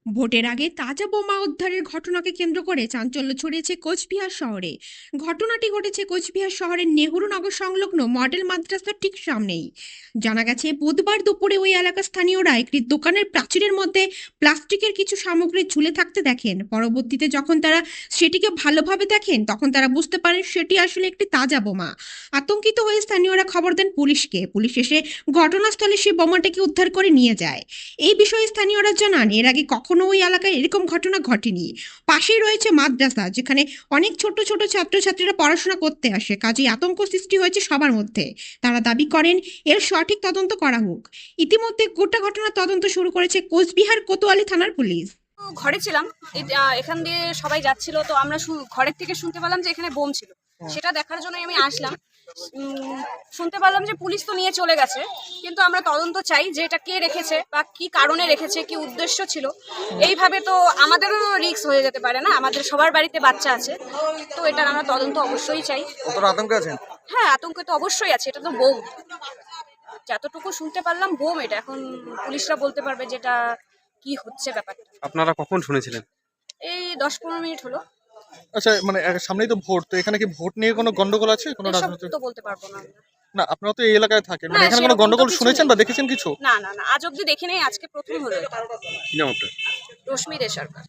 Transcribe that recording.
ভোটের আগে তাজা বোমা উদ্ধারের ঘটনাকে কেন্দ্র করে চাঞ্চল্য ছড়িয়েছে কোচবিহার শহরে। ঘটনাটি ঘটেছে কোচবিহার শহরের নেহরু নগর সংলগ্ন মডেল মাদ্রাসার ঠিক সামনেই। জানা গেছে বুধবার দুপুরে ওই এলাকার স্থানীয়রা একটি দোকানের প্রাচীরের মধ্যে প্লাস্টিকের কিছু সামগ্রী ঝুলে থাকতে দেখেন। পরবর্তীতে যখন তারা সেটিকে ভালোভাবে দেখেন তখন তারা বুঝতে পারেন সেটি আসলে একটি তাজা বোমা। আতঙ্কিত হয়ে স্থানীয়রা খবর দেন পুলিশকে। পুলিশ এসে ঘটনাস্থলে সেই বোমাটিকে উদ্ধার করে নিয়ে যায়। এই বিষয়ে স্থানীয়রা জানান এর আগে কখনো ওই এলাকায় এরকম ঘটনা ঘটেনি। পাশেই রয়েছে মাদ্রাসা, যেখানে অনেক ছোট ছোট ছাত্রছাত্রীরা পড়াশোনা করতে আসে, কাজেই আতঙ্ক সৃষ্টি হয়েছে সবার মধ্যে। তারা দাবি করেন এর সঠিক তদন্ত করা হোক। ইতিমধ্যে গোটা ঘটনার তদন্ত শুরু করেছে কোচবিহার কোতোয়ালি থানার পুলিশ। ঘরে ছিলাম, এখান দিয়ে সবাই যাচ্ছিল, তো আমরা ঘরের থেকে শুনতে পেলাম যে এখানে বোম ছিল। সেটা দেখার জন্য আমি আসলাম। শুনতে পারলাম যে পুলিশ তো নিয়ে চলে গেছে, কিন্তু আমরা তদন্ত চাই যে এটা কে রেখেছে বা কি কারণে রেখেছে, কি উদ্দেশ্য ছিল। এইভাবে তো আমাদেরও রিস্ক হয়ে যেতে পারে না, আমাদের সবার বাড়িতে বাচ্চা আছে, তো এটার আমরা তদন্ত অবশ্যই চাই। কতটা আতঙ্কে আছেন? হ্যাঁ, আতঙ্ক তো অবশ্যই আছে, এটা তো বোম। যতটুকু শুনতে পারলাম বোম এটা, এখন পুলিশরা বলতে পারবে যেটা কি হচ্ছে ব্যাপারটা। আপনারা কখন শুনেছিলেন? এই 10-15 মিনিট হলো। আচ্ছা, মানে সামনেই তো ভোট, তো এখানে কি ভোট নিয়ে কোনো গন্ডগোল আছে, কোনো এসব রাজনৈতিক? তো বলতে পারবো না আমরা। না, আপনারা তো এই এলাকায় থাকেন, না, মানে এখানে কোনো সেরকম তো গন্ডগোল কিছু শুনেছেন নেই। বা দেখেছেন কিছু? না, আজ অব্দি দেখি নাই, আজকে প্রথম হলো এটা। কি নাম আপনার? রশ্মি দে সরকার।